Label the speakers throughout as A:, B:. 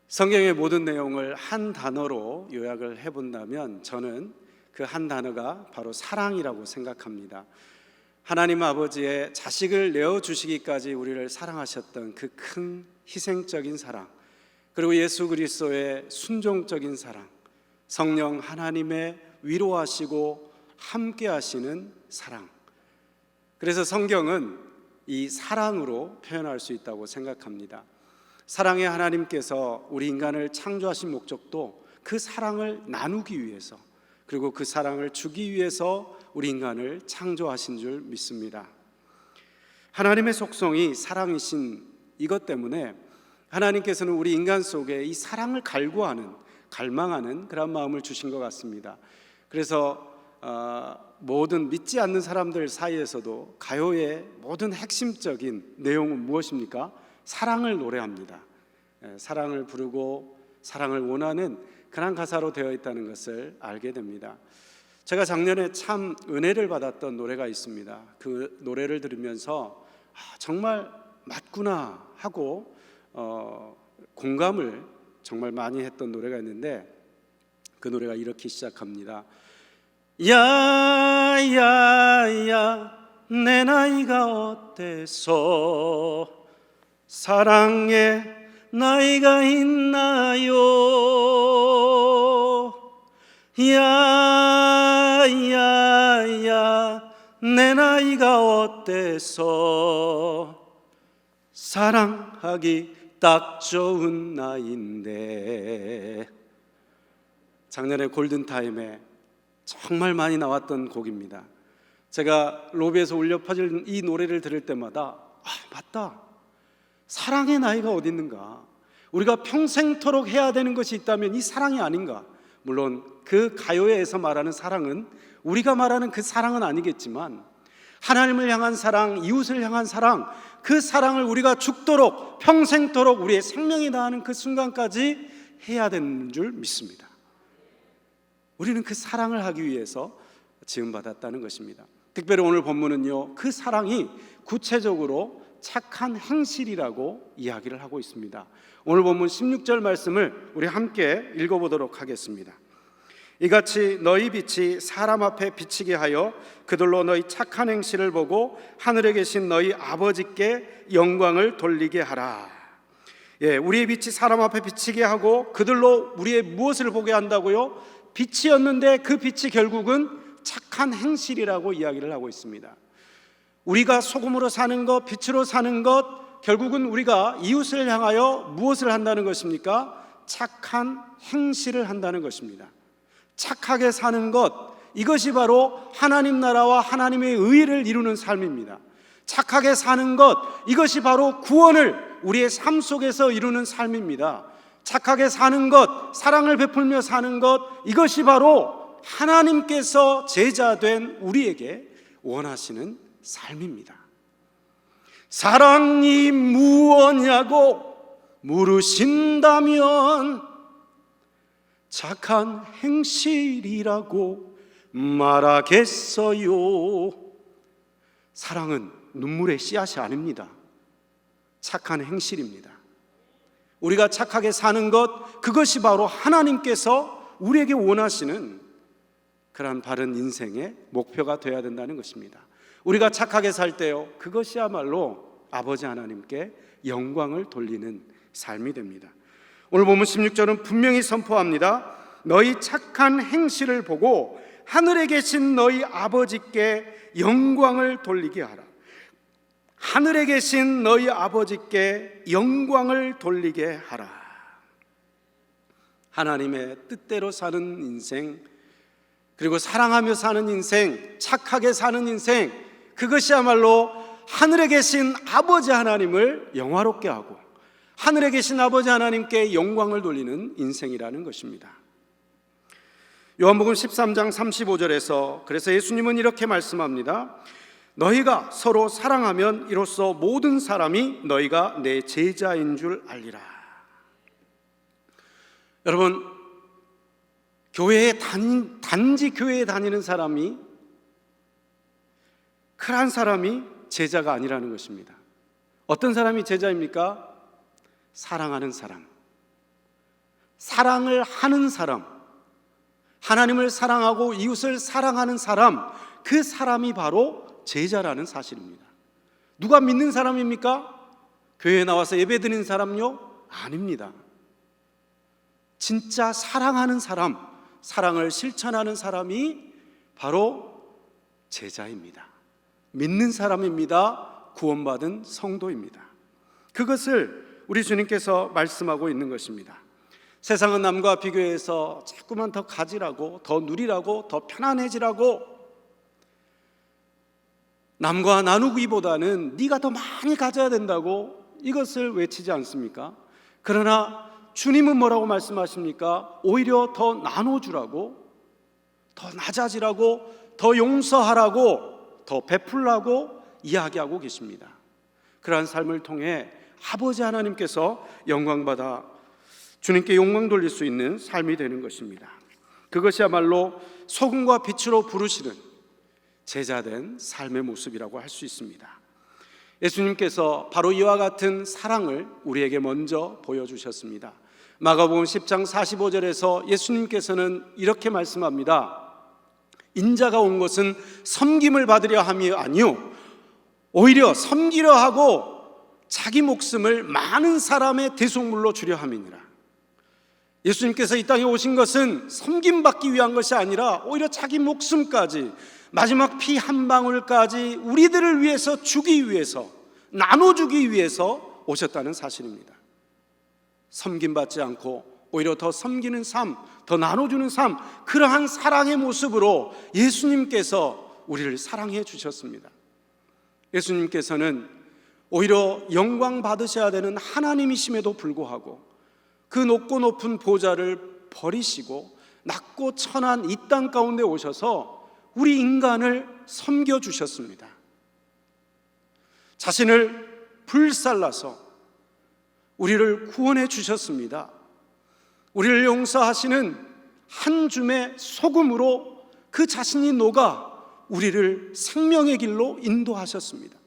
A: 성경의 모든 내용을 한 단어로 요약을 해본다면 저는 그 한 단어가 바로 사랑이라고 생각합니다. 하나님 아버지의 자식을 내어주시기까지 우리를 사랑하셨던 그 큰 희생적인 사랑, 그리고 예수 그리스도의 순종적인 사랑, 성령 하나님의 위로하시고 함께 하시는 사랑, 그래서 성경은 이 사랑으로 표현할 수 있다고 생각합니다. 사랑의 하나님께서 우리 인간을 창조하신 목적도 그 사랑을 나누기 위해서, 그리고 그 사랑을 주기 위해서 우리 인간을 창조하신 줄 믿습니다. 하나님의 속성이 사랑이신 이것 때문에 하나님께서는 우리 인간 속에 이 사랑을 갈구하는, 갈망하는 그런 마음을 주신 것 같습니다. 그래서 모든 믿지 않는 사람들 사이에서도 가요의 모든 핵심적인 내용은 무엇입니까? 사랑을 노래합니다. 사랑을 부르고 사랑을 원하는 그런 가사로 되어 있다는 것을 알게 됩니다. 제가 작년에 참 은혜를 받았던 노래가 있습니다. 그 노래를 들으면서 정말 맞구나 하고 공감을 정말 많이 했던 노래가 있는데, 그 노래가 이렇게 시작합니다. 야야야 내 나이가 어때서 사랑의 나이가 있나요? 야야야 내 나이가 어때서 사랑하기 딱 좋은 나이인데. 작년에 골든타임에 정말 많이 나왔던 곡입니다. 제가 로비에서 울려 퍼질 이 노래를 들을 때마다 맞다, 사랑의 나이가 어디 있는가, 우리가 평생토록 해야 되는 것이 있다면 이 사랑이 아닌가. 물론 그 가요에서 말하는 사랑은 우리가 말하는 그 사랑은 아니겠지만, 하나님을 향한 사랑, 이웃을 향한 사랑, 그 사랑을 우리가 죽도록 평생토록 우리의 생명이 다하는 그 순간까지 해야 되는 줄 믿습니다. 우리는 그 사랑을 하기 위해서 지음받았다는 것입니다. 특별히 오늘 본문은요, 그 사랑이 구체적으로 착한 행실이라고 이야기를 하고 있습니다. 오늘 본문 16절 말씀을 우리 함께 읽어보도록 하겠습니다. 이같이 너희 빛이 사람 앞에 비치게 하여 그들로 너희 착한 행실을 보고 하늘에 계신 너희 아버지께 영광을 돌리게 하라. 우리의 빛이 사람 앞에 비치게 하고 그들로 우리의 무엇을 보게 한다고요? 빛이었는데 그 빛이 결국은 착한 행실이라고 이야기를 하고 있습니다. 우리가 소금으로 사는 것, 빛으로 사는 것, 결국은 우리가 이웃을 향하여 무엇을 한다는 것입니까? 착한 행실을 한다는 것입니다. 착하게 사는 것, 이것이 바로 하나님 나라와 하나님의 의를 이루는 삶입니다. 착하게 사는 것, 이것이 바로 구원을 우리의 삶 속에서 이루는 삶입니다. 착하게 사는 것, 사랑을 베풀며 사는 것, 이것이 바로 하나님께서 제자된 우리에게 원하시는 삶입니다. 사랑이 무엇냐고 물으신다면 착한 행실이라고 말하겠어요. 사랑은 눈물의 씨앗이 아닙니다. 착한 행실입니다. 우리가 착하게 사는 것, 그것이 바로 하나님께서 우리에게 원하시는 그러한 바른 인생의 목표가 되어야 된다는 것입니다. 우리가 착하게 살 때요, 그것이야말로 아버지 하나님께 영광을 돌리는 삶이 됩니다. 오늘 보면 16절은 분명히 선포합니다. 너희 착한 행실을 보고 하늘에 계신 너희 아버지께 영광을 돌리게 하라. 하늘에 계신 너희 아버지께 영광을 돌리게 하라. 하나님의 뜻대로 사는 인생, 그리고 사랑하며 사는 인생, 착하게 사는 인생, 그것이야말로 하늘에 계신 아버지 하나님을 영화롭게 하고 하늘에 계신 아버지 하나님께 영광을 돌리는 인생이라는 것입니다. 요한복음 13장 35절에서 그래서 예수님은 이렇게 말씀합니다. 너희가 서로 사랑하면 이로써 모든 사람이 너희가 내 제자인 줄 알리라. 여러분, 단지 교회에 다니는 사람이, 그러한 사람이 제자가 아니라는 것입니다. 어떤 사람이 제자입니까? 사랑하는 사람, 사랑을 하는 사람, 하나님을 사랑하고 이웃을 사랑하는 사람, 그 사람이 바로 제자라는 사실입니다. 누가 믿는 사람입니까? 교회에 나와서 예배드리는 사람요? 아닙니다. 진짜 사랑하는 사람, 사랑을 실천하는 사람이 바로 제자입니다. 믿는 사람입니다. 구원받은 성도입니다. 그것을 우리 주님께서 말씀하고 있는 것입니다. 세상은 남과 비교해서 자꾸만 더 가지라고, 더 누리라고, 더 편안해지라고, 남과 나누기보다는 네가 더 많이 가져야 된다고 이것을 외치지 않습니까? 그러나 주님은 뭐라고 말씀하십니까? 오히려 더 나눠주라고, 더 낮아지라고, 더 용서하라고, 더 베풀라고 이야기하고 계십니다. 그러한 삶을 통해 아버지 하나님께서 영광받아 주님께 영광 돌릴 수 있는 삶이 되는 것입니다. 그것이야말로 소금과 빛으로 부르시는 제자된 삶의 모습이라고 할 수 있습니다. 예수님께서 바로 이와 같은 사랑을 우리에게 먼저 보여주셨습니다. 마가복음 10장 45절에서 예수님께서는 이렇게 말씀합니다. 인자가 온 것은 섬김을 받으려 함이 아니요 오히려 섬기려 하고 자기 목숨을 많은 사람의 대속물로 주려 함이니라. 예수님께서 이 땅에 오신 것은 섬김받기 위한 것이 아니라 오히려 자기 목숨까지, 마지막 피 한 방울까지 우리들을 위해서 주기 위해서, 나눠주기 위해서 오셨다는 사실입니다. 섬김받지 않고 오히려 더 섬기는 삶, 더 나눠주는 삶, 그러한 사랑의 모습으로 예수님께서 우리를 사랑해 주셨습니다. 예수님께서는 오히려 영광 받으셔야 되는 하나님이심에도 불구하고 그 높고 높은 보좌를 버리시고 낮고 천한 이 땅 가운데 오셔서 우리 인간을 섬겨주셨습니다. 자신을 불살라서 우리를 구원해 주셨습니다. 우리를 용서하시는 한 줌의 소금으로 그 자신이 녹아 우리를 생명의 길로 인도하셨습니다.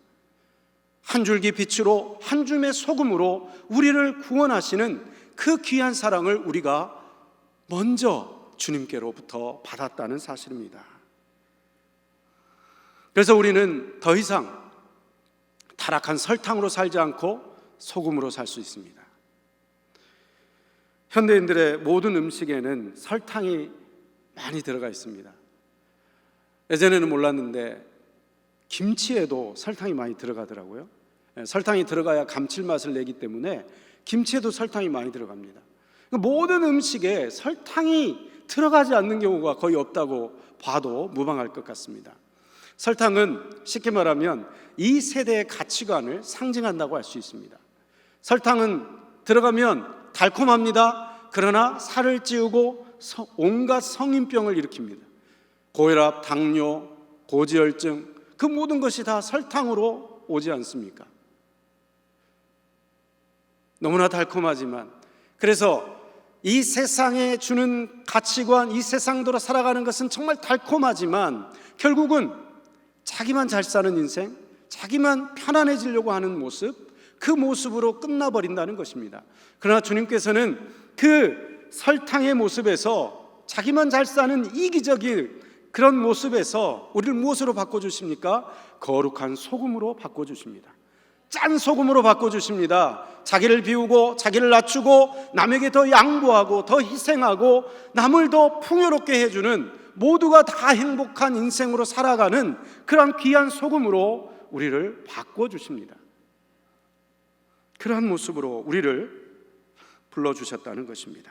A: 한 줄기 빛으로, 한 줌의 소금으로 우리를 구원하시는 그 귀한 사랑을 우리가 먼저 주님께로부터 받았다는 사실입니다. 그래서 우리는 더 이상 타락한 설탕으로 살지 않고 소금으로 살 수 있습니다. 현대인들의 모든 음식에는 설탕이 많이 들어가 있습니다. 예전에는 몰랐는데 김치에도 설탕이 많이 들어가더라고요. 설탕이 들어가야 감칠맛을 내기 때문에 김치에도 설탕이 많이 들어갑니다. 모든 음식에 설탕이 들어가지 않는 경우가 거의 없다고 봐도 무방할 것 같습니다. 설탕은 쉽게 말하면 이 세대의 가치관을 상징한다고 할 수 있습니다. 설탕은 들어가면 달콤합니다. 그러나 살을 찌우고 온갖 성인병을 일으킵니다. 고혈압, 당뇨, 고지혈증, 그 모든 것이 다 설탕으로 오지 않습니까? 너무나 달콤하지만, 그래서 이 세상에 주는 가치관, 이 세상대로 살아가는 것은 정말 달콤하지만 결국은 자기만 잘 사는 인생, 자기만 편안해지려고 하는 모습, 그 모습으로 끝나버린다는 것입니다. 그러나 주님께서는 그 설탕의 모습에서, 자기만 잘 사는 이기적인 그런 모습에서 우리를 무엇으로 바꿔주십니까? 거룩한 소금으로 바꿔주십니다. 짠 소금으로 바꿔주십니다. 자기를 비우고 자기를 낮추고 남에게 더 양보하고 더 희생하고 남을 더 풍요롭게 해주는, 모두가 다 행복한 인생으로 살아가는 그러한 귀한 소금으로 우리를 바꿔주십니다. 그러한 모습으로 우리를 불러주셨다는 것입니다.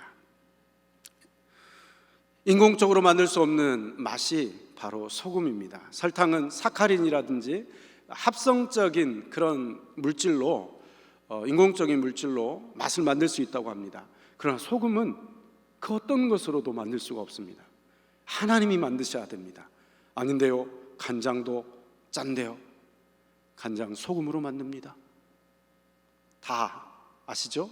A: 인공적으로 만들 수 없는 맛이 바로 소금입니다. 설탕은 사카린이라든지 합성적인 그런 물질로, 인공적인 물질로 맛을 만들 수 있다고 합니다. 그러나 소금은 그 어떤 것으로도 만들 수가 없습니다. 하나님이 만드셔야 됩니다. 아닌데요, 간장도 짠데요, 간장 소금으로 만듭니다. 다 아시죠?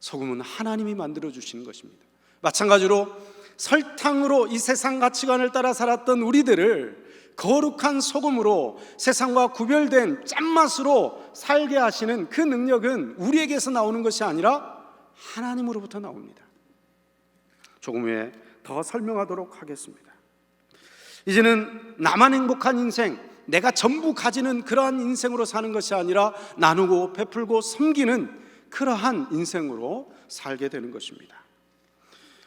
A: 소금은 하나님이 만들어 주시는 것입니다. 마찬가지로 설탕으로 이 세상 가치관을 따라 살았던 우리들을 거룩한 소금으로, 세상과 구별된 짠맛으로 살게 하시는 그 능력은 우리에게서 나오는 것이 아니라 하나님으로부터 나옵니다. 조금 후에 더 설명하도록 하겠습니다. 이제는 나만 행복한 인생, 내가 전부 가지는 그러한 인생으로 사는 것이 아니라 나누고 베풀고 섬기는 그러한 인생으로 살게 되는 것입니다.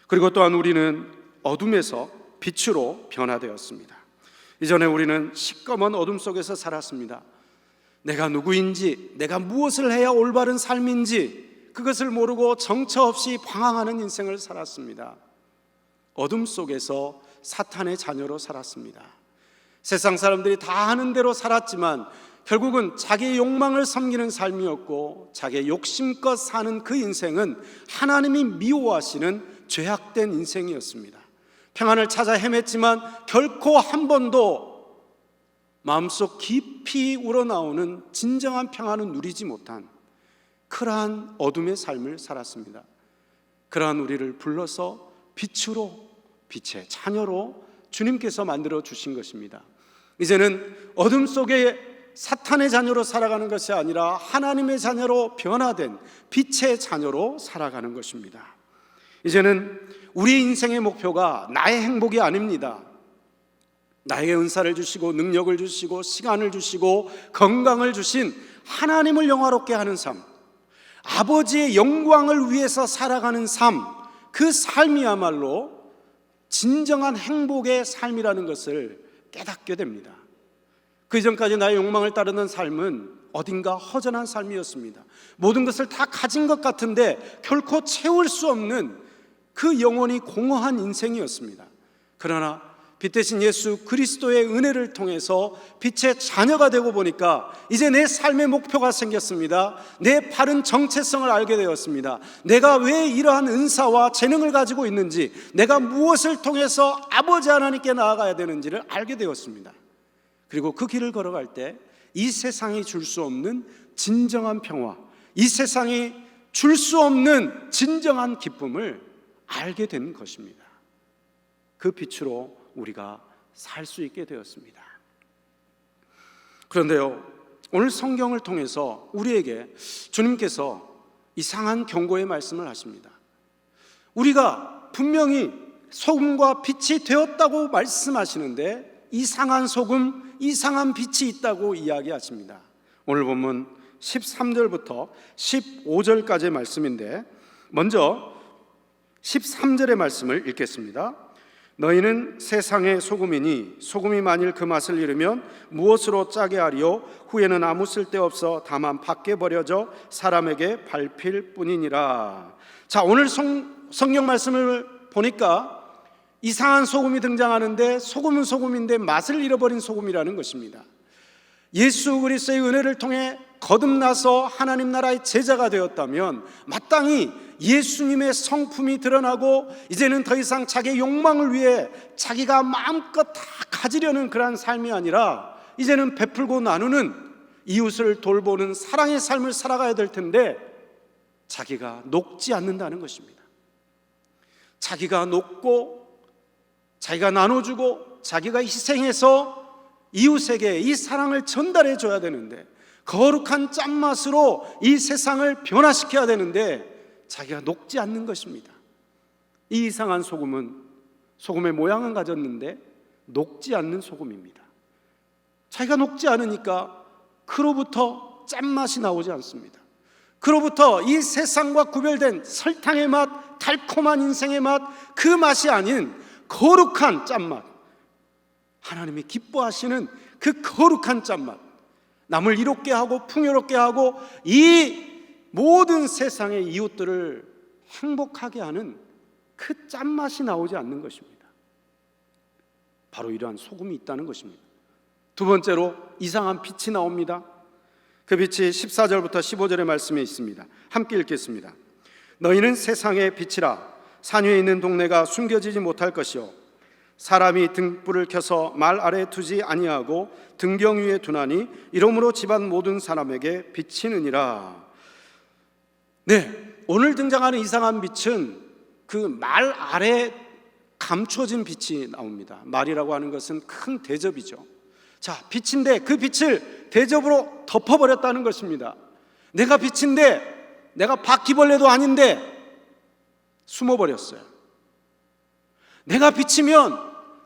A: 그리고 또한 우리는 어둠에서 빛으로 변화되었습니다. 이전에 우리는 시꺼먼 어둠 속에서 살았습니다. 내가 누구인지, 내가 무엇을 해야 올바른 삶인지 그것을 모르고 정처 없이 방황하는 인생을 살았습니다. 어둠 속에서 사탄의 자녀로 살았습니다. 세상 사람들이 다 하는 대로 살았지만 결국은 자기의 욕망을 섬기는 삶이었고, 자기의 욕심껏 사는 그 인생은 하나님이 미워하시는 죄악된 인생이었습니다. 평안을 찾아 헤맸지만 결코 한 번도 마음속 깊이 우러나오는 진정한 평안은 누리지 못한 그러한 어둠의 삶을 살았습니다. 그러한 우리를 불러서 빛으로, 빛의 자녀로 주님께서 만들어 주신 것입니다. 이제는 어둠 속에 사탄의 자녀로 살아가는 것이 아니라 하나님의 자녀로 변화된 빛의 자녀로 살아가는 것입니다. 이제는 우리 인생의 목표가 나의 행복이 아닙니다. 나에게 은사를 주시고 능력을 주시고 시간을 주시고 건강을 주신 하나님을 영화롭게 하는 삶, 아버지의 영광을 위해서 살아가는 삶, 그 삶이야말로 진정한 행복의 삶이라는 것을 깨닫게 됩니다. 그 이전까지 나의 욕망을 따르는 삶은 어딘가 허전한 삶이었습니다. 모든 것을 다 가진 것 같은데 결코 채울 수 없는 그 영원히 공허한 인생이었습니다. 그러나 빛 대신 예수 그리스도의 은혜를 통해서 빛의 자녀가 되고 보니까 이제 내 삶의 목표가 생겼습니다. 내 바른 정체성을 알게 되었습니다. 내가 왜 이러한 은사와 재능을 가지고 있는지, 내가 무엇을 통해서 아버지 하나님께 나아가야 되는지를 알게 되었습니다. 그리고 그 길을 걸어갈 때 이 세상이 줄 수 없는 진정한 평화, 이 세상이 줄 수 없는 진정한 기쁨을 알게 된 것입니다. 그 빛으로 우리가 살 수 있게 되었습니다. 그런데요, 오늘 성경을 통해서 우리에게 주님께서 이상한 경고의 말씀을 하십니다. 우리가 분명히 소금과 빛이 되었다고 말씀하시는데 이상한 소금, 이상한 빛이 있다고 이야기하십니다. 오늘 본문 13절부터 15절까지의 말씀인데, 먼저 13절의 말씀을 읽겠습니다. 너희는 세상의 소금이니 소금이 만일 그 맛을 잃으면 무엇으로 짜게 하리요? 후에는 아무 쓸데없어 다만 밖에 버려져 사람에게 밟힐 뿐이니라. 자, 오늘 성경 말씀을 보니까 이상한 소금이 등장하는데, 소금은 소금인데 맛을 잃어버린 소금이라는 것입니다. 예수 그리스도의 은혜를 통해 거듭나서 하나님 나라의 제자가 되었다면 마땅히 예수님의 성품이 드러나고, 이제는 더 이상 자기의 욕망을 위해 자기가 마음껏 다 가지려는 그러한 삶이 아니라 이제는 베풀고 나누는, 이웃을 돌보는 사랑의 삶을 살아가야 될 텐데 자기가 녹지 않는다는 것입니다. 자기가 녹고 자기가 나눠주고 자기가 희생해서 이웃에게 이 사랑을 전달해 줘야 되는데, 거룩한 짠맛으로 이 세상을 변화시켜야 되는데 자기가 녹지 않는 것입니다. 이 이상한 소금은 소금의 모양은 가졌는데 녹지 않는 소금입니다. 자기가 녹지 않으니까 그로부터 짠맛이 나오지 않습니다. 그로부터 이 세상과 구별된 설탕의 맛, 달콤한 인생의 맛, 그 맛이 아닌 거룩한 짠맛, 하나님이 기뻐하시는 그 거룩한 짠맛, 남을 이롭게 하고 풍요롭게 하고 이 모든 세상의 이웃들을 행복하게 하는 그 짠맛이 나오지 않는 것입니다. 바로 이러한 소금이 있다는 것입니다. 두 번째로 이상한 빛이 나옵니다. 그 빛이 14절부터 15절의 말씀에 있습니다. 함께 읽겠습니다. 너희는 세상의 빛이라. 산 위에 있는 동네가 숨겨지지 못할 것이요, 사람이 등불을 켜서 말 아래에 두지 아니하고 등경 위에 두나니 이러므로 집안 모든 사람에게 비치느니라. 네, 오늘 등장하는 이상한 빛은 그 말 아래 감춰진 빛이 나옵니다. 말이라고 하는 것은 큰 대접이죠. 자, 빛인데 그 빛을 대접으로 덮어버렸다는 것입니다. 내가 빛인데, 내가 바퀴벌레도 아닌데 숨어버렸어요. 내가 비치면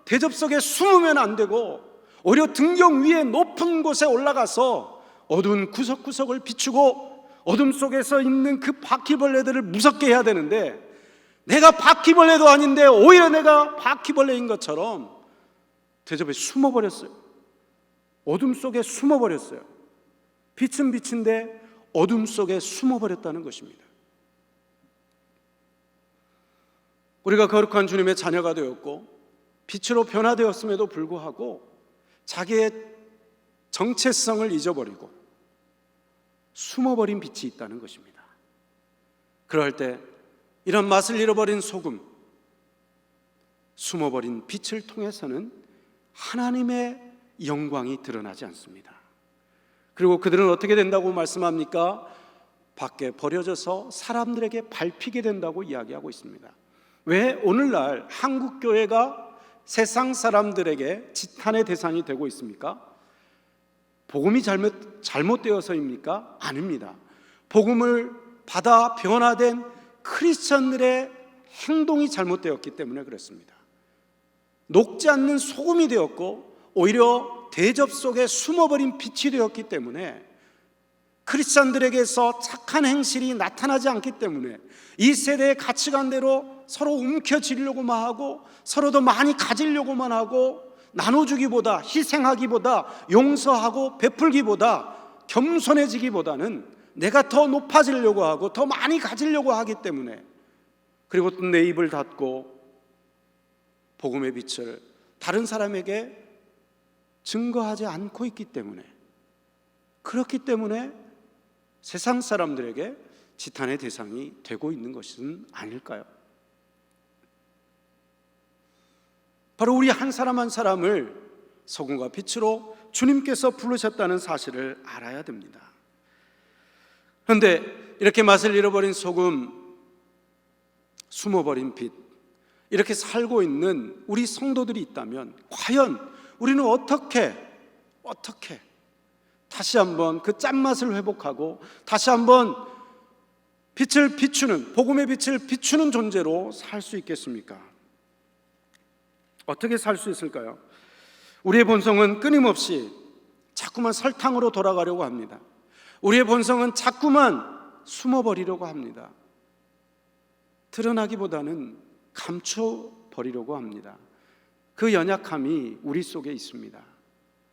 A: 대접석에 숨으면 안 되고 오히려 등경 위에 높은 곳에 올라가서 어두운 구석구석을 비추고 어둠 속에서 있는 그 바퀴벌레들을 무섭게 해야 되는데, 내가 바퀴벌레도 아닌데 오히려 내가 바퀴벌레인 것처럼 대접에 숨어버렸어요. 어둠 속에 숨어버렸어요. 빛은 빛인데 어둠 속에 숨어버렸다는 것입니다. 우리가 거룩한 주님의 자녀가 되었고 빛으로 변화되었음에도 불구하고 자기의 정체성을 잊어버리고 숨어버린 빛이 있다는 것입니다. 그럴 때 이런 맛을 잃어버린 소금, 숨어버린 빛을 통해서는 하나님의 영광이 드러나지 않습니다. 그리고 그들은 어떻게 된다고 말씀합니까? 밖에 버려져서 사람들에게 밟히게 된다고 이야기하고 있습니다. 왜 오늘날 한국교회가 세상 사람들에게 지탄의 대상이 되고 있습니까? 복음이 잘못되어서입니까? 아닙니다. 복음을 받아 변화된 크리스천들의 행동이 잘못되었기 때문에 그렇습니다. 녹지 않는 소금이 되었고 오히려 대접 속에 숨어버린 빛이 되었기 때문에 크리스천들에게서 착한 행실이 나타나지 않기 때문에 이 세대의 가치관대로 서로 움켜쥐려고만 하고 서로 더 많이 가지려고만 하고 나눠주기보다, 희생하기보다, 용서하고 베풀기보다, 겸손해지기보다는 내가 더 높아지려고 하고 더 많이 가지려고 하기 때문에, 그리고 또 내 입을 닫고 복음의 빛을 다른 사람에게 증거하지 않고 있기 때문에, 그렇기 때문에 세상 사람들에게 지탄의 대상이 되고 있는 것은 아닐까요? 바로 우리 한 사람 한 사람을 소금과 빛으로 주님께서 부르셨다는 사실을 알아야 됩니다. 그런데 이렇게 맛을 잃어버린 소금, 숨어버린 빛, 이렇게 살고 있는 우리 성도들이 있다면 과연 우리는 어떻게 다시 한번 그 짠맛을 회복하고 다시 한번 빛을 비추는, 복음의 빛을 비추는 존재로 살 수 있겠습니까? 어떻게 살 수 있을까요? 우리의 본성은 끊임없이 자꾸만 설탕으로 돌아가려고 합니다. 우리의 본성은 자꾸만 숨어버리려고 합니다. 드러나기보다는 감춰버리려고 합니다. 그 연약함이 우리 속에 있습니다.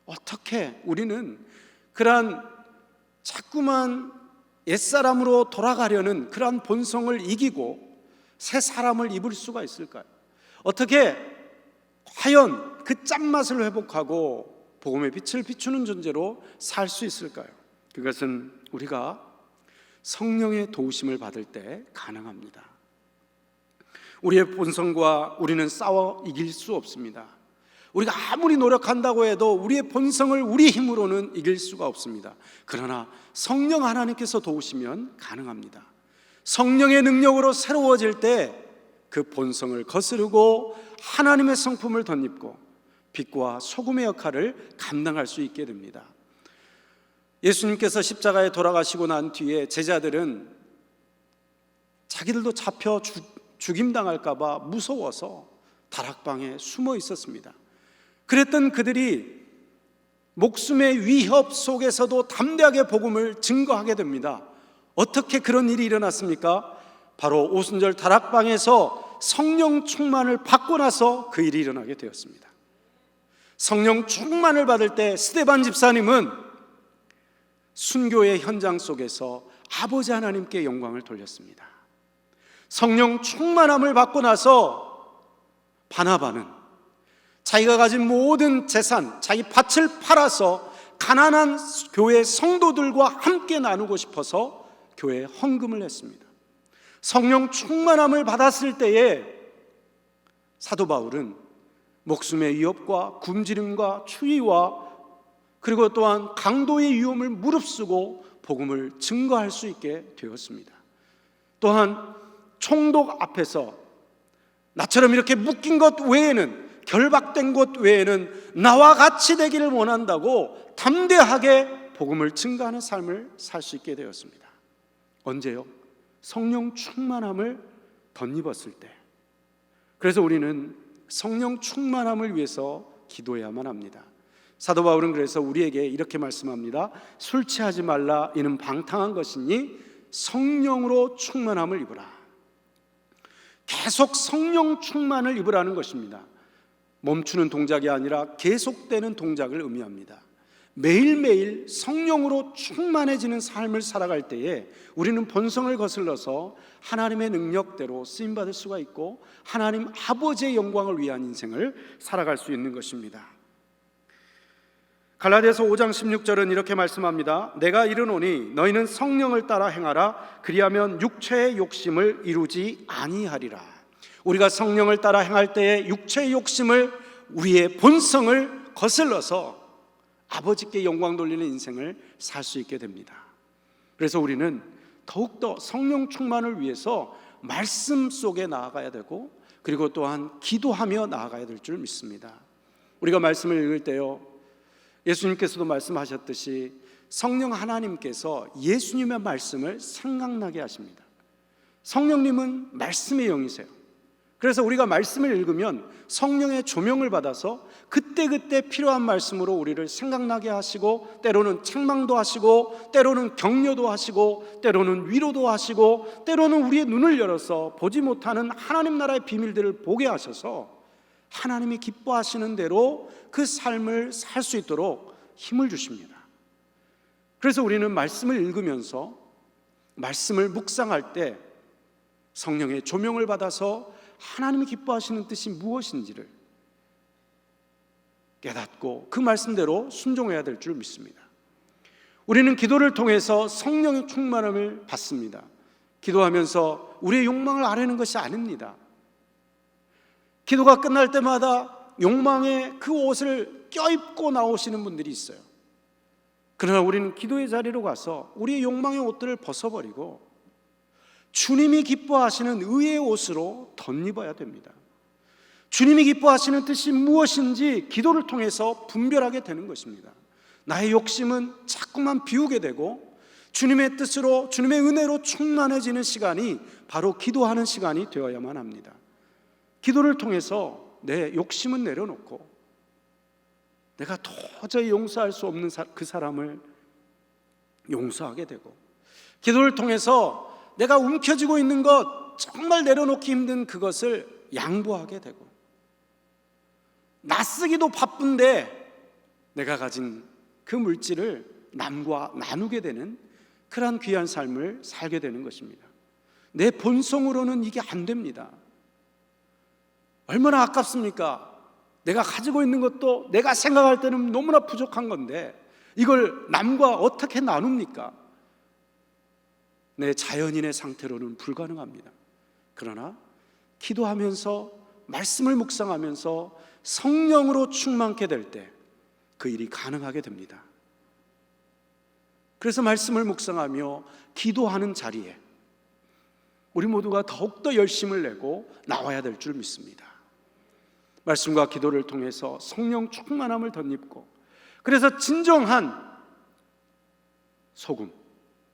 A: 어떻게 우리는 그러한 자꾸만 옛사람으로 돌아가려는 그러한 본성을 이기고 새 사람을 입을 수가 있을까요? 어떻게 과연 그 짠맛을 회복하고 복음의 빛을 비추는 존재로 살 수 있을까요? 그것은 우리가 성령의 도우심을 받을 때 가능합니다. 우리의 본성과 우리는 싸워 이길 수 없습니다. 우리가 아무리 노력한다고 해도 우리의 본성을 우리 힘으로는 이길 수가 없습니다. 그러나 성령 하나님께서 도우시면 가능합니다. 성령의 능력으로 새로워질 때 그 본성을 거스르고 하나님의 성품을 덧입고 빛과 소금의 역할을 감당할 수 있게 됩니다. 예수님께서 십자가에 돌아가시고 난 뒤에 제자들은 자기들도 잡혀 죽임당할까 봐 무서워서 다락방에 숨어 있었습니다. 그랬던 그들이 목숨의 위협 속에서도 담대하게 복음을 증거하게 됩니다. 어떻게 그런 일이 일어났습니까? 바로 오순절 다락방에서 성령 충만을 받고 나서 그 일이 일어나게 되었습니다. 성령 충만을 받을 때 스데반 집사님은 순교의 현장 속에서 아버지 하나님께 영광을 돌렸습니다. 성령 충만함을 받고 나서 바나바는 자기가 가진 모든 재산, 자기 밭을 팔아서 가난한 교회 성도들과 함께 나누고 싶어서 교회에 헌금을 했습니다. 성령 충만함을 받았을 때에 사도 바울은 목숨의 위협과 굶주림과 추위와 그리고 또한 강도의 위험을 무릅쓰고 복음을 증거할 수 있게 되었습니다. 또한 총독 앞에서 나처럼 이렇게 묶인 것 외에는, 결박된 것 외에는 나와 같이 되기를 원한다고 담대하게 복음을 증거하는 삶을 살 수 있게 되었습니다. 언제요? 성령 충만함을 덧입었을 때, 그래서 우리는 성령 충만함을 위해서 기도해야만 합니다. 사도 바울은 그래서 우리에게 이렇게 말씀합니다. 술 취하지 말라. 이는 방탕한 것이니 성령으로 충만함을 입으라. 계속 성령 충만을 입으라는 것입니다. 멈추는 동작이 아니라 계속되는 동작을 의미합니다. 매일매일 성령으로 충만해지는 삶을 살아갈 때에 우리는 본성을 거슬러서 하나님의 능력대로 쓰임받을 수가 있고 하나님 아버지의 영광을 위한 인생을 살아갈 수 있는 것입니다. 갈라디아서 5장 16절은 이렇게 말씀합니다. 내가 이르노니 너희는 성령을 따라 행하라. 그리하면 육체의 욕심을 이루지 아니하리라. 우리가 성령을 따라 행할 때에 육체의 욕심을, 우리의 본성을 거슬러서 아버지께 영광 돌리는 인생을 살 수 있게 됩니다. 그래서 우리는 더욱더 성령 충만을 위해서 말씀 속에 나아가야 되고, 그리고 또한 기도하며 나아가야 될 줄 믿습니다. 우리가 말씀을 읽을 때요, 예수님께서도 말씀하셨듯이 성령 하나님께서 예수님의 말씀을 생각나게 하십니다. 성령님은 말씀의 영이세요. 그래서 우리가 말씀을 읽으면 성령의 조명을 받아서 그때그때 필요한 말씀으로 우리를 생각나게 하시고, 때로는 책망도 하시고, 때로는 격려도 하시고, 때로는 위로도 하시고, 때로는 우리의 눈을 열어서 보지 못하는 하나님 나라의 비밀들을 보게 하셔서 하나님이 기뻐하시는 대로 그 삶을 살 수 있도록 힘을 주십니다. 그래서 우리는 말씀을 읽으면서 말씀을 묵상할 때 성령의 조명을 받아서 하나님이 기뻐하시는 뜻이 무엇인지를 깨닫고 그 말씀대로 순종해야 될 줄 믿습니다. 우리는 기도를 통해서 성령의 충만함을 받습니다. 기도하면서 우리의 욕망을 아뢰는 것이 아닙니다. 기도가 끝날 때마다 욕망의 그 옷을 껴입고 나오시는 분들이 있어요. 그러나 우리는 기도의 자리로 가서 우리의 욕망의 옷들을 벗어버리고 주님이 기뻐하시는 의의 옷으로 덧입어야 됩니다. 주님이 기뻐하시는 뜻이 무엇인지 기도를 통해서 분별하게 되는 것입니다. 나의 욕심은 자꾸만 비우게 되고 주님의 뜻으로, 주님의 은혜로 충만해지는 시간이 바로 기도하는 시간이 되어야만 합니다. 기도를 통해서 내 욕심은 내려놓고 내가 도저히 용서할 수 없는 그 사람을 용서하게 되고, 기도를 통해서 내가 움켜쥐고 있는 것, 정말 내려놓기 힘든 그것을 양보하게 되고, 낯쓰기도 바쁜데 내가 가진 그 물질을 남과 나누게 되는 그러한 귀한 삶을 살게 되는 것입니다. 내 본성으로는 이게 안 됩니다. 얼마나 아깝습니까? 내가 가지고 있는 것도 내가 생각할 때는 너무나 부족한 건데 이걸 남과 어떻게 나눕니까? 내 자연인의 상태로는 불가능합니다. 그러나 기도하면서 말씀을 묵상하면서 성령으로 충만케 될 때 그 일이 가능하게 됩니다. 그래서 말씀을 묵상하며 기도하는 자리에 우리 모두가 더욱더 열심을 내고 나와야 될 줄 믿습니다. 말씀과 기도를 통해서 성령 충만함을 덧입고, 그래서 진정한 소금,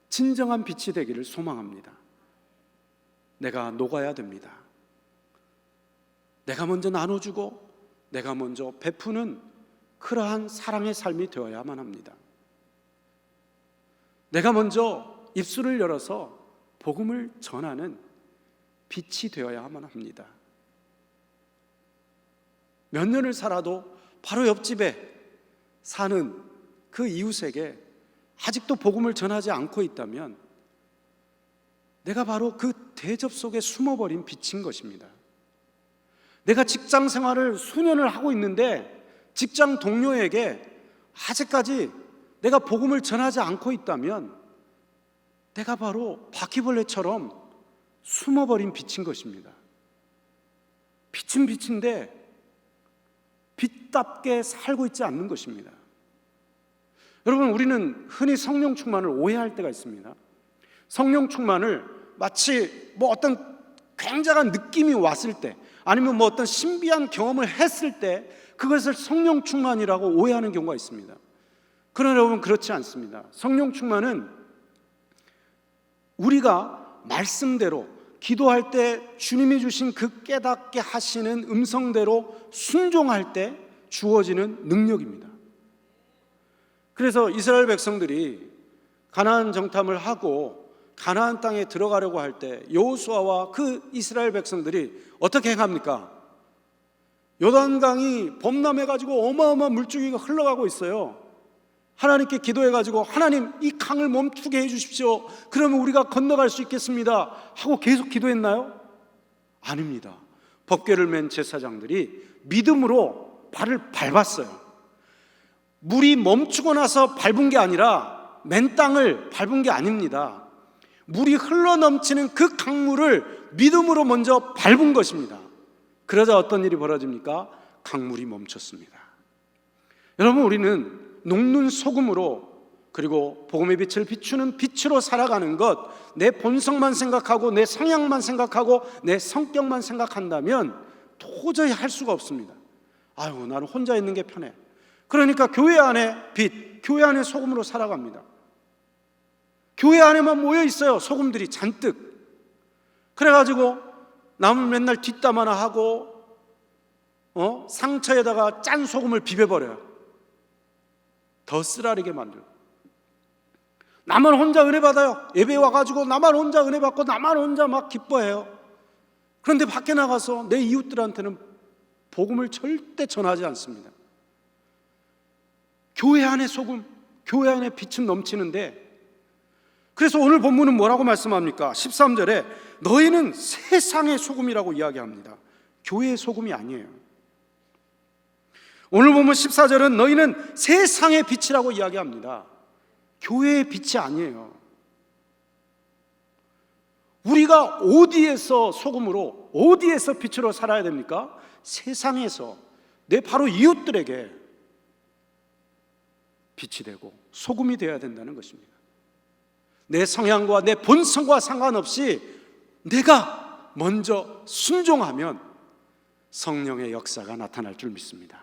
A: 진정한 빛이 되기를 소망합니다. 내가 녹아야 됩니다. 내가 먼저 나눠주고 내가 먼저 베푸는 그러한 사랑의 삶이 되어야만 합니다. 내가 먼저 입술을 열어서 복음을 전하는 빛이 되어야만 합니다. 몇 년을 살아도 바로 옆집에 사는 그 이웃에게 아직도 복음을 전하지 않고 있다면 내가 바로 그 대접 속에 숨어버린 빛인 것입니다. 내가 직장 생활을 수년을 하고 있는데 직장 동료에게 아직까지 내가 복음을 전하지 않고 있다면 내가 바로 바퀴벌레처럼 숨어버린 빛인 것입니다. 빛은 빛인데 빛답게 살고 있지 않는 것입니다. 여러분, 우리는 흔히 성령 충만을 오해할 때가 있습니다. 성령 충만을 마치 어떤 굉장한 느낌이 왔을 때, 아니면 어떤 신비한 경험을 했을 때 그것을 성령 충만이라고 오해하는 경우가 있습니다. 그러나 여러분, 그렇지 않습니다. 성령 충만은 우리가 말씀대로 기도할 때 주님이 주신 그 깨닫게 하시는 음성대로 순종할 때 주어지는 능력입니다. 그래서 이스라엘 백성들이 가나안 정탐을 하고 가나안 땅에 들어가려고 할 때 여호수아와 그 이스라엘 백성들이 어떻게 행합니까? 요단강이 범람해가지고 어마어마한 물줄기가 흘러가고 있어요. 하나님께 기도해가지고 하나님 이 강을 멈추게 해주십시오. 그러면 우리가 건너갈 수 있겠습니다 하고 계속 기도했나요? 아닙니다. 법궤를 맨 제사장들이 믿음으로 발을 밟았어요. 물이 멈추고 나서 밟은 게 아니라 맨 땅을 밟은 게 아닙니다. 물이 흘러넘치는 그 강물을 믿음으로 먼저 밟은 것입니다. 그러자 어떤 일이 벌어집니까? 강물이 멈췄습니다. 여러분, 우리는 녹는 소금으로 그리고 복음의 빛을 비추는 빛으로 살아가는 것, 내 본성만 생각하고 내 성향만 생각하고 내 성격만 생각한다면 도저히 할 수가 없습니다. 아유, 나는 혼자 있는 게 편해. 그러니까 교회 안에 빛, 교회 안에 소금으로 살아갑니다. 교회 안에만 모여 있어요. 소금들이 잔뜩. 그래가지고 남은 맨날 뒷담 하나 하고 상처에다가 짠 소금을 비벼버려요. 더 쓰라리게 만들고. 나만 혼자 은혜 받아요. 예배 와가지고 나만 혼자 은혜 받고 나만 혼자 막 기뻐해요. 그런데 밖에 나가서 내 이웃들한테는 복음을 절대 전하지 않습니다. 교회 안에 소금, 교회 안에 빛은 넘치는데, 그래서 오늘 본문은 뭐라고 말씀합니까? 13절에 너희는 세상의 소금이라고 이야기합니다. 교회의 소금이 아니에요. 오늘 보면 14절은 너희는 세상의 빛이라고 이야기합니다. 교회의 빛이 아니에요. 우리가 어디에서 소금으로, 어디에서 빛으로 살아야 됩니까? 세상에서 내 바로 이웃들에게 빛이 되고 소금이 되어야 된다는 것입니다. 내 성향과 내 본성과 상관없이 내가 먼저 순종하면 성령의 역사가 나타날 줄 믿습니다.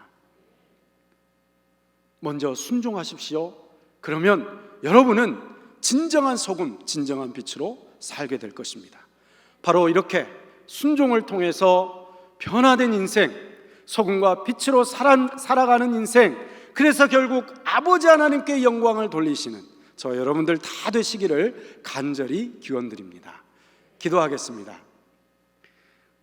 A: 먼저 순종하십시오. 그러면 여러분은 진정한 소금, 진정한 빛으로 살게 될 것입니다. 바로 이렇게 순종을 통해서 변화된 인생, 소금과 빛으로 살아가는 인생, 그래서 결국 아버지 하나님께 영광을 돌리시는 저 여러분들 다 되시기를 간절히 기원드립니다. 기도하겠습니다.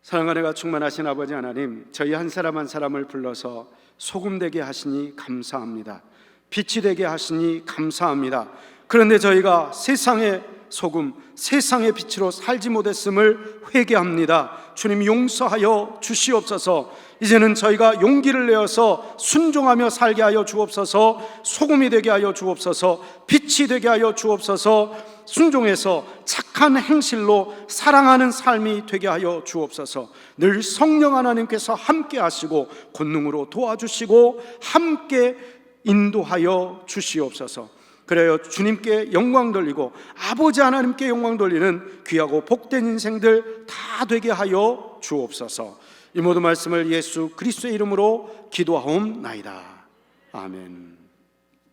A: 사랑과 은혜가 충만하신 아버지 하나님, 저희 한 사람 한 사람을 불러서 소금 되게 하시니 감사합니다. 빛이 되게 하시니 감사합니다. 그런데 저희가 세상의 소금, 세상의 빛으로 살지 못했음을 회개합니다. 주님 용서하여 주시옵소서. 이제는 저희가 용기를 내어서 순종하며 살게 하여 주옵소서. 소금이 되게 하여 주옵소서. 빛이 되게 하여 주옵소서. 순종해서 착한 행실로 사랑하는 삶이 되게 하여 주옵소서. 늘 성령 하나님께서 함께 하시고 권능으로 도와주시고 함께 인도하여 주시옵소서. 그래요, 주님께 영광 돌리고 아버지 하나님께 영광 돌리는 귀하고 복된 인생들 다 되게 하여 주옵소서. 이 모든 말씀을 예수 그리스도의 이름으로 기도하옵나이다. 아멘.